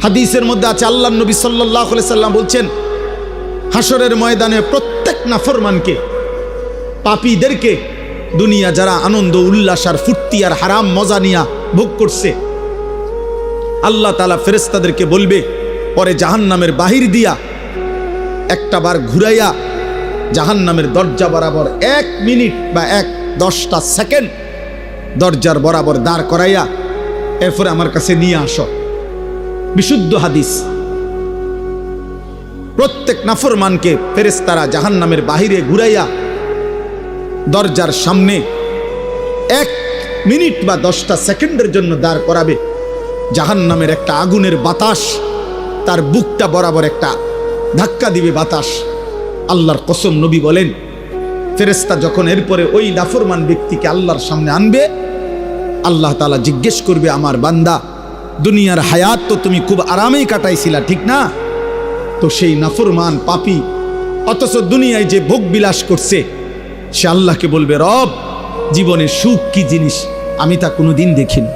হাদিসের মধ্যে আছে আল্লাহর নবী সাল্লাল্লাহু আলাইহি সাল্লাম বলছেন, হাসরের ময়দানে প্রত্যেক নাফরমানকে, পাপীদেরকে, দুনিয়া যারা আনন্দ উল্লাস আর ফুর্তি আর হারাম মজা নিয়া ভোগ করছে, আল্লাহ তাআলা ফেরেশতাদেরকে বলবে, পরে জাহান্নামের বাহির দিয়া একটা বার ঘুরাইয়া জাহান্নামের দরজা বরাবর 1 মিনিট বা 10টা সেকেন্ড দরজার বরাবর দাঁড় করাইয়া এরপরে আমার কাছে নিয়ে আসো। বিশুদ্ধ হাদিস। প্রত্যেক নাফরমানকে ফেরেশতারা জাহান্নামের বাহিরে ঘুরাইয়া দরজার সামনে 1 মিনিট বা 10টা সেকেন্ডের জন্য দাঁড় করাবে। জাহান্নামের একটা আগুনের বাতাস তার বুকটা বরাবর একটা ধাক্কা দিবে বাতাস। আল্লাহর কসম, নবী বলেন, ফেরেশতা যখন এরপরে ওই নাফরমান ব্যক্তিকে আল্লাহর সামনে আনবে, আল্লাহ তাআলা জিজ্ঞেস করবে, আমার বান্দা, দুনিয়ার হায়াত তো তুমি খুব আরামেই কাটাইছিলা, ঠিক না? তো সেই নাফরমান পাপী অথচ দুনিয়ায় যে ভোগ বিলাস করছে, সে আল্লাহকে বলবে, রব, জীবনে সুখ কি জিনিস আমি তা কোনোদিন দেখিনি।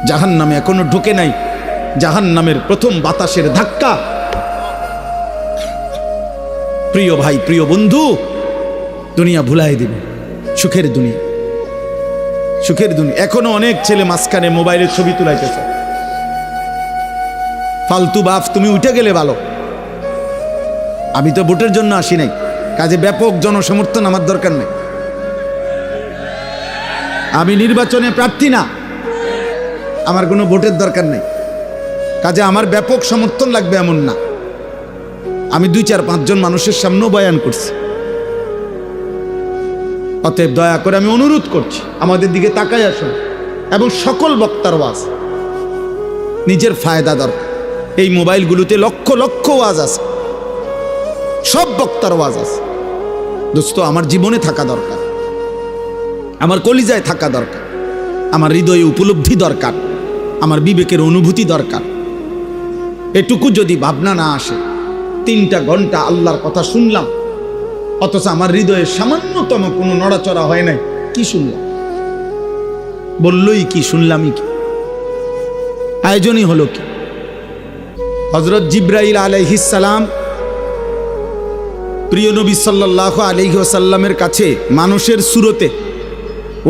জাহান্নামে এখনো ঢোকে নাই, জাহান্নামের প্রথম বাতাসের ধাক্কা। প্রিয় ভাই, প্রিয় বন্ধু, দুনিয়া ভুলাই দিবে, সুখের দুনিয়া, সুখের দুনিয়া। এখনো অনেক ছেলে মাঝখানে মোবাইলের ছবি তুলাইতেছে। ফালতু বাপ, তুমি উঠে গেলে ভালো। আমি তো ভোটের জন্য আসি নাই, কাজে ব্যাপক জনসমর্থন আমার দরকার নেই। আমি নির্বাচনে প্রার্থী না, আমার কোনো ভোটের দরকার নেই, কাজে আমার ব্যাপক সমর্থন লাগবে এমন না। আমি 2-4-5 জন মানুষের সামনেও বয়ান করছি। অতএব দয়া করে আমি অনুরোধ করছি, আমাদের দিকে তাকাই আসুন। এবং সকল বক্তার ওয়াজ, নিজের ফায়দা দরকার। এই মোবাইলগুলোতে লক্ষ লক্ষ ওয়াজ আছে, সব বক্তার ওয়াজ আছে। দোস্ত, আমার জীবনে থাকা দরকার, আমার কলিজায় থাকা দরকার, আমার হৃদয়ে উপলব্ধি দরকার, আমার বিবেকের অনুভূতি দরকার। এটুকু যদি ভাবনা না আসে, 3টা ঘন্টা আল্লাহর কথা শুনলাম, অথচ আমার হৃদয়ে সামান্যতম কোনো নড়াচড়া হয় নাই, কি শুনলাম? বললই কি, শুনলামই কি? আয়োজনই হলো কি? হযরত জিবরাইল আলাইহিস সালাম প্রিয় নবী সাল্লাল্লাহু আলাইহি ওয়াসাল্লামের কাছে মানুষের সুরতে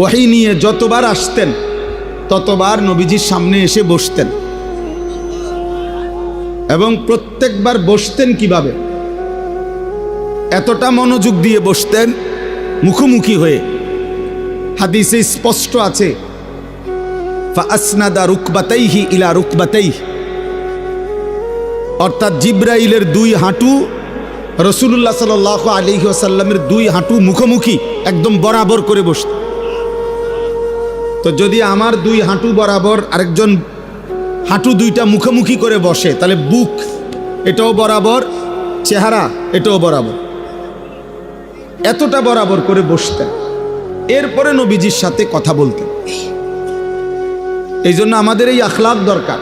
ওহী নিয়ে যতবার আসতেন, ততবার নবীজির সামনে এসে বসতেন। এবং প্রত্যেকবার বসতেন কিভাবে? এতটা মনোযোগ দিয়ে বসতেন, মুখোমুখি হয়ে। হাদিসে স্পষ্ট আছে, ফাআসনাদা রুকবাতাইহি ইলা রুকবাতাইহি, অর্থাৎ জিবরাইলের 2 হাঁটু রাসূলুল্লাহ সাল্লাল্লাহু আলাইহি ওয়াসাল্লামের 2 হাঁটু মুখোমুখি একদম বরাবর করে বসতেন। তো যদি আমার 2 হাঁটু বরাবর আরেকজন হাঁটু 2টা মুখোমুখি করে বসে, তাহলে বুক এটাও বরাবর, চেহারা এটাও বরাবর, এতটা বরাবর করে বসতেন। এরপরে নবীজির সাথে কথা বলতেন। এই জন্য আমাদের এই আখলাক দরকার।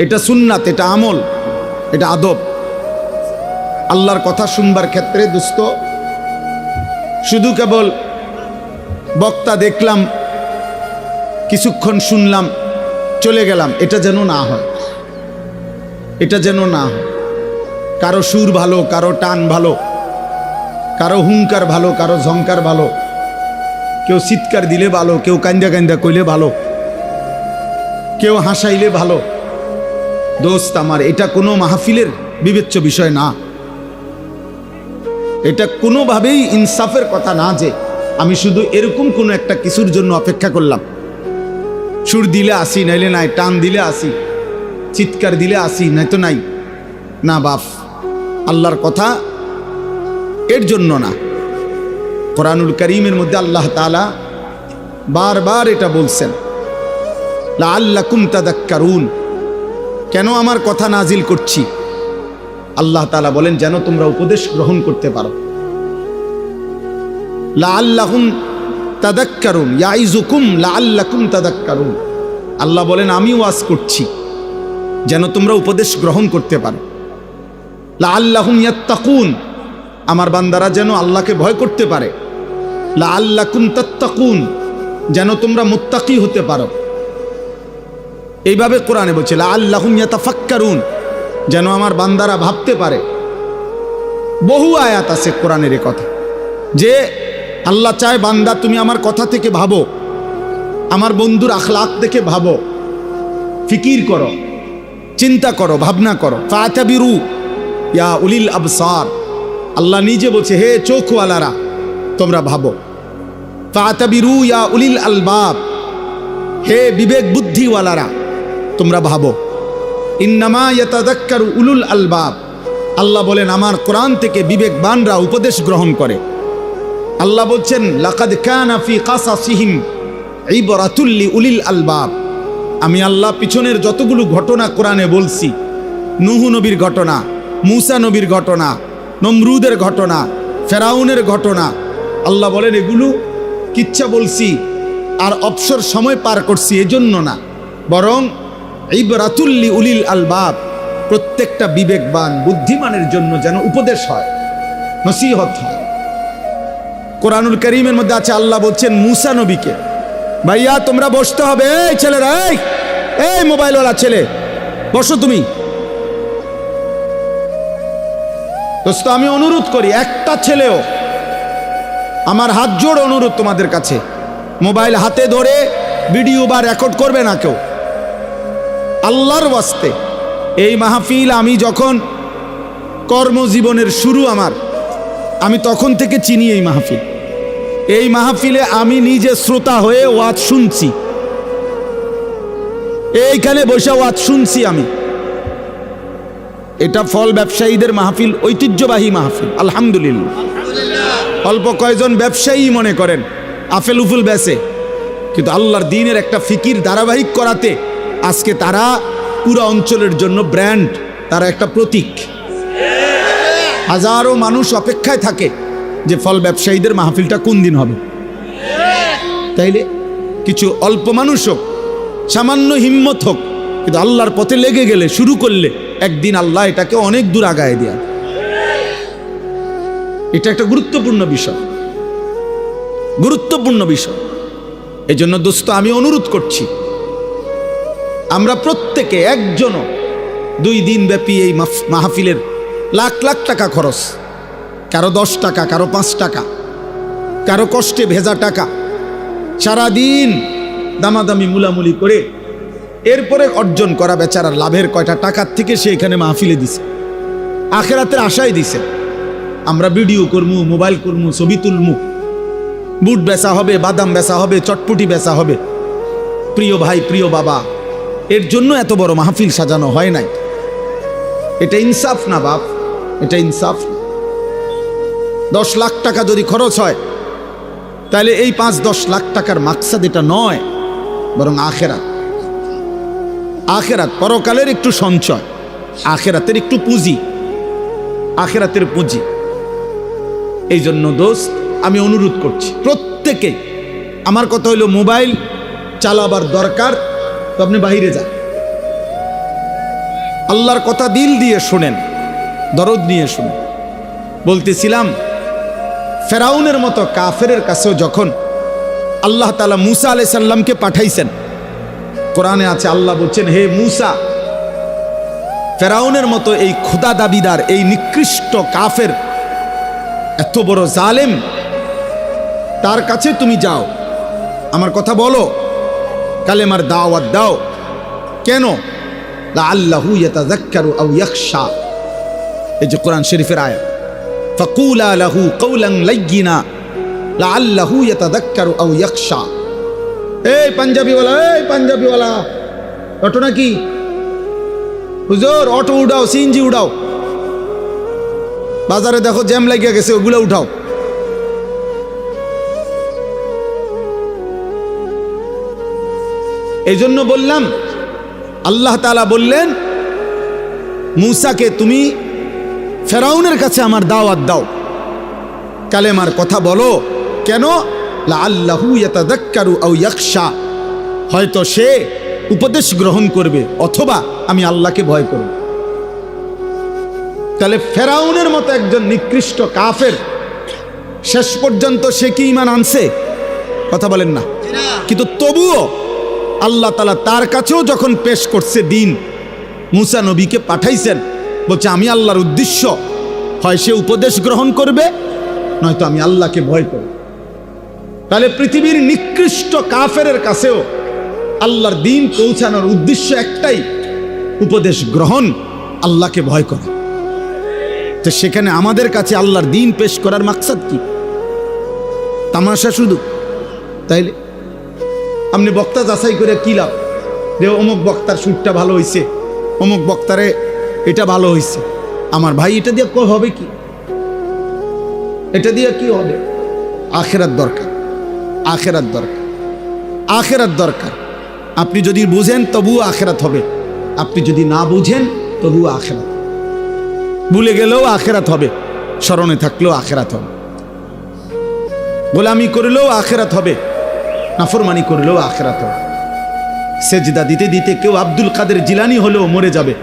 এটা সুন্নাত, এটা আমল, এটা আদব। আল্লাহর কথা শুনবার ক্ষেত্রে দোস্ত, শুধু কেবল বক্তা দেখলাম, কিছুক্ষণ শুনলাম, চলে গেলাম, এটা যেন না হয়, এটা যেন না হয়। কারো সুর ভালো, কারো টান ভালো, কারো হুঙ্কার ভালো, কারো ঝংকার ভালো, কেউ চিৎকার দিলে ভালো, কেউ কান্দা কান্দা কইলে ভালো, কেউ হাসাইলে ভালো। দোস্ত আমার, এটা কোনো মাহফিলের বিবেচ্য বিষয় না। এটা কোনোভাবেই ইনসাফের কথা না যে আমি শুধু এরকম কোনো একটা কিছুর জন্য অপেক্ষা করলাম। সুর দিলে আসি, নাইলে নাই, টান দিলে আসি, চিৎকার দিলে আসি, নাই তো নাই। না বাপ, আল্লাহর কথা এর জন্য না। কোরআনুল কারীমের মধ্যে আল্লাহ তাআলা বারবার এটা বলছেন, লাআল্লাকুম তাযাক্কারুন। কেন আমার কথা নাজিল করছি? আল্লাহ তাআলা বলেন, যেন তোমরা উপদেশ গ্রহণ করতে পারো। লাআল্লাকুম তাযাক্কারুন, ইয়াইযুকুম লাআল্লাকুম তাযাক্কারুন। আল্লাহ বলেন, আমি ওয়াজ করছি যেন তোমরা উপদেশ গ্রহণ করতে পারো। লাআল্লাহুম ইয়াত্তাকুন, আমার বান্দারা যেন আল্লাহকে ভয় করতে পারে। লাআল্লাকুম তাত্তাকুন, যেন তোমরা মুত্তাকি হতে পারো। এইভাবে কোরআনে বলছে লাআল্লাহুম ইয়াতাফাক্কারুন, যেন আমার বান্দারা ভাবতে পারে। বহু আয়াত আছে কোরআনের এ কথা যে আল্লাহ চায় বান্দা তুমি আমার কথা থেকে ভাবো, আমার বন্ধুর আখলাক দেখে ভাবো, ফিকির করো, চিন্তা করো, ভাবনা করো। ফাতাবিরু ইয়া উলিল আবসার, আল্লাহ নিজে বলছে হে চোখওয়ালারা তোমরা ভাবো। ফাতাবিরু ইয়া উলিল আলবাব, হে বিবেক বুদ্ধিওয়ালারা তোমরা ভাবো। ইন্নামা ইয়াতাযাক্কারু উলুল আলবাব, আল্লাহ বলেন আমার কোরআন থেকে বিবেকবানরা উপদেশ গ্রহণ করে। আল্লাহ বলছেন লাকাদ কানা ফি কাসাসিহিম ইবরাতুল লিউলিল আলবাব, আমি আল্লাহ পিছনের যতগুলো ঘটনা কোরআনে বলছি, নূহ নবীর ঘটনা, মূসা নবীর ঘটনা, নমরুদের ঘটনা, ফেরাউনের ঘটনা, আল্লাহ বলেন এগুলো কিচ্ছা বলছি আর অবসর সময় পার করছি এজন্য না, বরং ইবরাতুল লিউলিল আলবাব, প্রত্যেকটা বিবেকবান বুদ্ধিমানের জন্য যেন উপদেশ হয়, নসিহত হয়। কোরআনুল কারীমের মধ্যে আছে আল্লাহ বলছেন মূসা নবীকে, ভাইয়া তোমরা বসতে হবে, এই ছেলেরা, এই মোবাইলওয়ালা ছেলে বসো তুমি। দোস্ত আমি অনুরোধ করি, একটা ছেলেও, আমার হাত জোড় অনুরোধ তোমাদের কাছে, মোবাইল হাতে ধরে ভিডিও বা রেকর্ড করবে না কেউ, আল্লাহর ওয়াস্তে। এই মাহফিল আমি যখন কর্মজীবনের শুরু আমার, আমি তখন থেকে চিনি এই মাহফিল। এই মাহফিলে আমি নিজে শ্রোতা হয়ে ওয়াজ শুনছি, এইখানে বসে ওয়াজ শুনছি আমি। এটা ফল ব্যবসায়ীদের মাহফিল, ঐতিহ্যবাহী মাহফিল, আলহামদুলিল্লাহ। অল্প কয়জন ব্যবসায়ী মনে করেন আফেল উফুল বেচে, কিন্তু আল্লাহর দ্বীনের একটা ফিকির ধারাবাহিক করাতে আজকে তারা পুরো অঞ্চলের জন্য ব্র্যান্ড, তারা একটা প্রতীক। হাজারো মানুষ অপেক্ষায় থাকে যে ফল ব্যবসায়ীদের মাহফিলটা কোন দিন হবে। তাইলে কিছু অল্প মানুষ হোক, সামান্য হিম্মত হোক, কিন্তু আল্লাহর পথে লেগে গেলে, শুরু করলে একদিন আল্লাহ এটাকে অনেক দূর আগায় দেয়। এটা একটা গুরুত্বপূর্ণ বিষয়, গুরুত্বপূর্ণ বিষয়। এই জন্য দোস্ত আমি অনুরোধ করছি, আমরা প্রত্যেকে একজনও 2 দিন ব্যাপী এই মাহফিলের লাখ লাখ টাকা খরচ, কারো 10 টাকা, কারো 5 টাকা, কারো কষ্টে ভেজা টাকা, সারাদিন দামাদামি মুলামুলি করে এরপরে অর্জন করা বেচারার লাভের কয়টা টাকার থেকে সে এখানে মাহফিলে দিছে, আখেরাতের আশায় দিছে। আমরা ভিডিও করমু, মোবাইল করমু, ছবি তুলমু, বুট বেচা হবে, বাদাম বেচা হবে, চটপটি বেচা হবে। প্রিয় ভাই, প্রিয় বাবা, এর জন্য এত বড় মাহফিল সাজানো হয় নাই। এটা ইনসাফ না বাপ, এটা ইনসাফ না। 10 লাখ টাকা যদি খরচ হয়, তাহলে এই 5-10 লাখ টাকার মাকসাদ এটা নয়, বরং আখেরাত। আখেরাত, পরকালের একটু সঞ্চয়, আখেরাতের একটু পুঁজি, আখেরাতের পুঁজি। এই জন্য দোস্ত আমি অনুরোধ করছি প্রত্যেকে, আমার কথা হইল মোবাইল চালাবার দরকার তো আপনি বাইরে যান, আল্লাহর কথা দিল দিয়ে শুনেন, দরদ নিয়ে শুনেন। বলতেছিলাম ফেরাউনের মতো কাফেরের কাছেও যখন আল্লাহ তাআলা মূসা আলাইহিস সালামকে পাঠাইছেন, কোরআনে আছে আল্লাহ বলছেন হে মূসা, ফেরাউনের মতো এই খোদা দাবিদার, এই নিকৃষ্ট কাফের, এত বড় জালেম, তার কাছে তুমি যাও, আমার কথা বলো, কালেমার দাওয়াত দাও। কেন? লাআল্লাহু ইয়াতাযাক্কারু আও ইয়াখশা, এই যে কোরআন শরীফের আয়াত, ফাকুলা লাহু কাওলান লাইয়িনা লাআল্লাহু ইয়াতাযাক্কারু আও ইয়াখশা। এই পাঞ্জাবিওয়ালা, এই পাঞ্জাবিওয়ালা, অটো নাকি? হুজুর অটো উঠাও, সিএনজি উঠাও, বাজারে দেখো জ্যাম লাগিয়া গেছে, ওগুলো উঠাও। এই জন্য বললাম, আল্লাহ তাআলা বললেন মূসাকে তুমি ফেরাউনের কাছে আমার দাওয়াত দাও, কালেমার কথা বলো। কেন? লাআল্লাহু ইয়াতাযাক্কারু আও ইয়াখশা, হয়তো সে উপদেশ গ্রহণ করবে অথবা আমি আল্লাহকে ভয় করব। তাহলে ফেরাউনের মতো একজন নিকৃষ্ট কাফের শেষ পর্যন্ত সে কি ঈমান আনছে? কথা বলেন না। কিন্তু তবুও আল্লাহ তাআলা তার কাছেও যখন পেশ করছে দিন, মুসা নবীকে পাঠাইছেন, বলছে আমি আল্লাহর উদ্দেশ্য, হয় সে উপদেশ গ্রহণ করবে, নয়তো আমি আল্লাহকে ভয় করব। তাহলে পৃথিবীর নিকৃষ্ট কাফেরের কাছেও আল্লাহর দিন পৌঁছানোর উদ্দেশ্য একটাই, উপদেশ গ্রহণ, আল্লাহকে ভয় করা। তো সেখানে আমাদের কাছে আল্লাহর দিন পেশ করার মাকসাদ কি? তামাশা শুধু? তাইলে আপনি বক্তা যাচাই করে কি লাভ? যে অমুক বক্তার সুরটা ভালো হয়েছে, অমুক বক্তারে এটা ভালো হয়েছে। আমার ভাই, এটা দিয়ে হবে কি? এটা দিয়ে কি হবে? আখিরাত দরকার, আখিরাত দরকার, আখিরাত দরকার। আপনি যদি বুঝেন তবুও আখিরাত হবে, আপনি যদি না বুঝেন তবুও আখিরাত। ভুলে গেলেও আখিরাত হবে, স্মরণে থাকলেও আখিরাত হবে। গোলামি করলেও আখিরাত হবে, নাফরমানি করলেও আখিরাত হবে। সেজদা দিতে দিতে কেউ আব্দুল কাদের জিলানি হলেও মরে যাবে,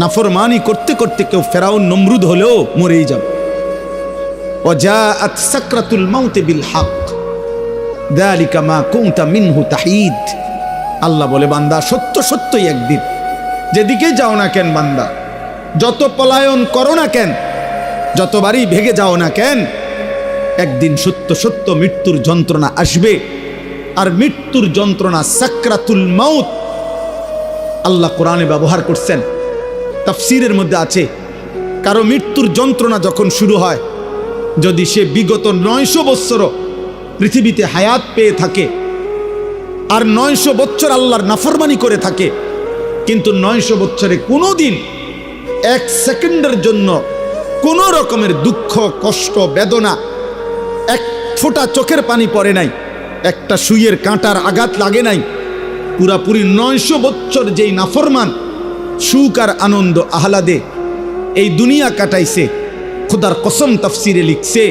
নাফরমানি করতে করতে কেউ ফেরাউন নমরুদ হলেও মরেই যাবে। ওয়াজাআত সাকরাতুল মাউত বিল হক যালিকা মা কুনতা মিনহু তাহিদ। আল্লাহ বলে, বান্দা সত্য সত্যই একদিন, যেদিকে যাও না কেন বান্দা, যত পলায়ন করো না কেন, যতবারই ভেগে যাও না কেন, একদিন সত্য সত্য মৃত্যুর যন্ত্রণা আসবে। আর মৃত্যুর যন্ত্রণা সাকরাতুল মাউত আল্লাহ কোরআনে ব্যবহার করছেন, তাফসীরের মধ্যে আছে, কারো মৃত্যুর যন্ত্রণা যখন শুরু হয়, যদি সে বিগত 900 বৎসরও পৃথিবীতে হায়াত পেয়ে থাকে আর 900 বৎসর আল্লাহর নাফরমানি করে থাকে, কিন্তু 900 বৎসরে কোনো দিন 1 সেকেন্ডের জন্য কোনো রকমের দুঃখ, কষ্ট, বেদনা, এক ফোঁটা চোখের পানি পড়ে নাই, একটা সুইয়ের কাঁটার আঘাত লাগে নাই, পুরাপুরি 900 বৎসর যেই নাফরমান সুখ আর আনন্দ আহ্লাদে এই দুনিয়া কাটাইছে, খোদার কসম তাফসিরে লিখছে,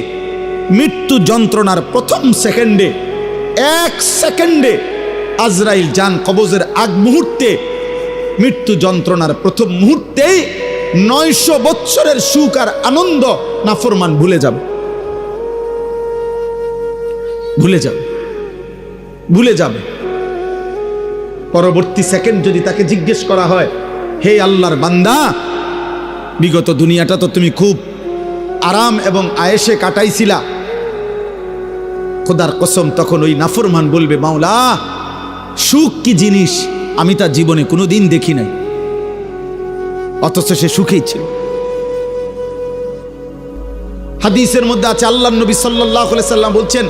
মৃত্যু যন্ত্রণার প্রথম সেকেন্ডে, 1 সেকেন্ডে আজরাইল জান কবজের আগ মুহূর্তে, মৃত্যু যন্ত্রণার প্রথম মুহূর্তেই 900 বৎসরের সুখ আর আনন্দ নাফরমান ভুলে যাবে, ভুলে যাবে, ভুলে যাবে। পরবর্তী সেকেন্ড যদি তাকে জিজ্ঞেস করা হয়, হে আল্লাহর বান্দা, বিগত দুনিয়াটা তো তুমি খুব আরাম এবং আয়েশে কাটাইছিলা, খোদার কসম তখন ওই নাফরমান বলবে, মাওলা সুখ কি জিনিস আমি তা জীবনে কোনোদিন দেখি নাই, অথচ সে সুখেই ছিল। হাদিসের মধ্যে আছে, আল্লাহর নবী সাল্লাল্লাহু আলাইহি সাল্লাম বলছেন,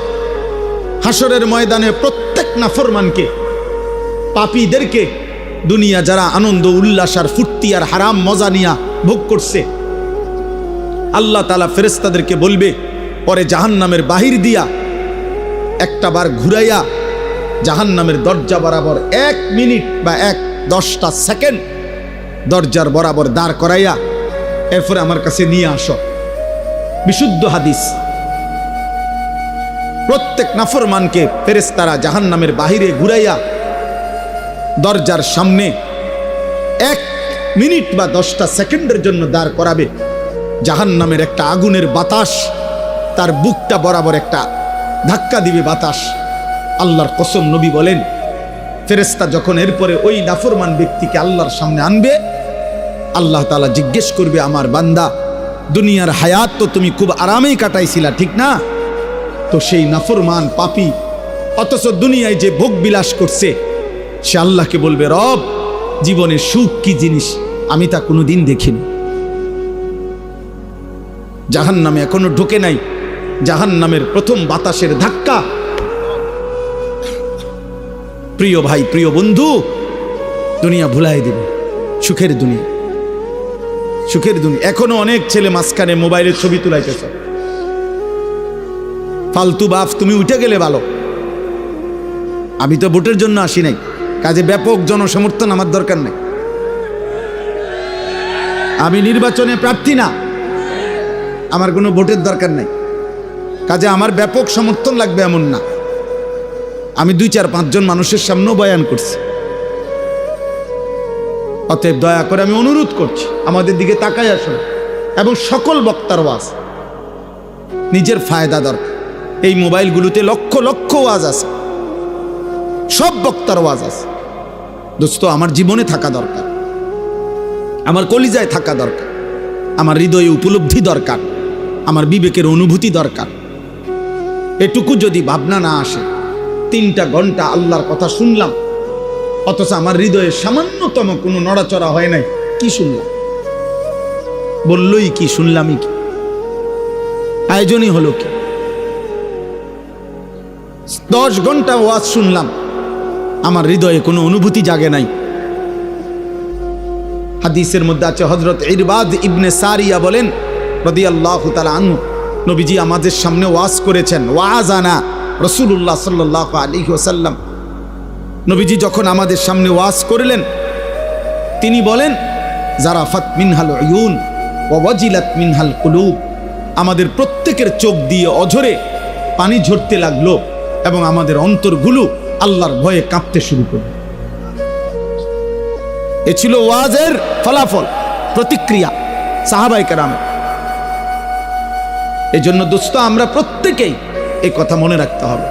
হাসরের ময়দানে প্রত্যেক নাফরমানকে, পাপীদেরকে, দুনিয়া যারা আনন্দ উল্লাস আর ফুর্তি আর হারাম মজা নিয়া ভোগ করছে, আল্লাহ তাআলা ফেরেশতাদেরকে বলবে, পরে জাহান্নামের বাহির দিয়া একটা বার ঘুরাইয়া জাহান্নামের দরজা বরাবর 1 মিনিট বা 10টা সেকেন্ড দরজার বরাবর দাঁড় করাইয়া এরপরে আমার কাছে নিয়ে আসো। বিশুদ্ধ হাদিস। প্রত্যেক নাফরমানকে ফেরেশতারা জাহান্নামের বাহিরে ঘুরাইয়া দরজার সামনে 1 মিনিট বা 10টা সেকেন্ডের জন্য দাঁড় করাবে। জাহান্নামের একটা আগুনের বাতাস তার বুকটা বরাবর একটা ধাক্কা দিবে বাতাস। আল্লাহর কসম, নবী বলেন, ফেরেশতা যখন এরপরে ওই নাফরমান ব্যক্তিকে আল্লাহর সামনে আনবে, আল্লাহ তাআলা জিজ্ঞেস করবে, আমার বান্দা, দুনিয়ার হায়াত তো তুমি খুব আরামেই কাটাইছিলা, ঠিক না? তো সেই নাফরমান পাপী অথচ দুনিয়ায় যে ভোগ বিলাস করছে, সে আল্লাহকে বলবে, রব, জীবনের সুখ কি জিনিস আমি তা কোনোদিন দেখিনি। জাহান্নামে এখনো ঢোকে নাই, জাহান্নামের প্রথম বাতাসের ধাক্কা, প্রিয় ভাই, প্রিয় বন্ধু, দুনিয়া ভুলাই দেবে। সুখের দুনিয়া, সুখের দুনিয়া। এখনো অনেক ছেলে মাঝখানে মোবাইলের ছবি তুলাইতেছ, ফালতু বাপ, তুমি উঠে গেলে ভালো। আমি তো ভোটের জন্য আসি নাই, কাজে ব্যাপক জনসমর্থন আমার দরকার নেই। আমি নির্বাচনে প্রার্থী না, আমার কোনো ভোটের দরকার নাই, কাজে আমার ব্যাপক সমর্থন লাগবে এমন না। আমি 2-4-5 জন মানুষের সামনেও বয়ান করছি। অতএব দয়া করে আমি অনুরোধ করছি, আমাদের দিকে তাকাই আসুন। এবং সকল বক্তার ওয়াজ, নিজের ফায়দা দরকার। এই মোবাইলগুলোতে লক্ষ লক্ষ ওয়াজ আছে, সব বক্তার ওয়াজ আছে। দোস্ত, আমার জীবনে থাকা দরকার, আমার কলিজায় থাকা দরকার, আমার হৃদয়ে উপলব্ধি দরকার, আমার বিবেকের অনুভূতি দরকার। এটুকু যদি ভাবনা না আসে, 3টা ঘন্টা আল্লাহর কথা শুনলাম, অথচ আমার হৃদয়ে সামান্যতম কোনো নড়াচড়া হয় নাই, কি শুনলাম? বললই কি, শুনলামই কি? আয়োজনই হলো কি? 10 ঘন্টা ওয়াজ শুনলাম, আমার হৃদয়ে কোনো অনুভূতি জাগে নাই। হাদিসের মধ্যে আছে, হযরত ইরবাদ ইবনে সারিয়া বলেন রাদিয়াল্লাহু তাআলা আনহু, নবীজি আমাদের সামনে ওয়াজ করেছেন। ওয়াজানা রাসূলুল্লাহ সাল্লাল্লাহু আলাইহি ওয়াসাল্লাম, নবীজি যখন আমাদের সামনে ওয়াজ করলেন, তিনি বলেন, জারাফাত মিনহাল উয়ুন ওয়া ওয়াজিলাত মিনহাল কুলুব, আমাদের প্রত্যেকের চোখ দিয়ে অঝরে পানি ঝরতে লাগলো এবং আমাদের অন্তরগুলো আল্লাহর ভয়ে কাঁপতে শুরু করলো। এ ছিল ওয়াজের ফলাফল, প্রতিক্রিয়া সাহাবায়ে কেরামের। এই জন্য দোস্ত, আমরা প্রত্যেকেই এই কথা মনে রাখতে হবে।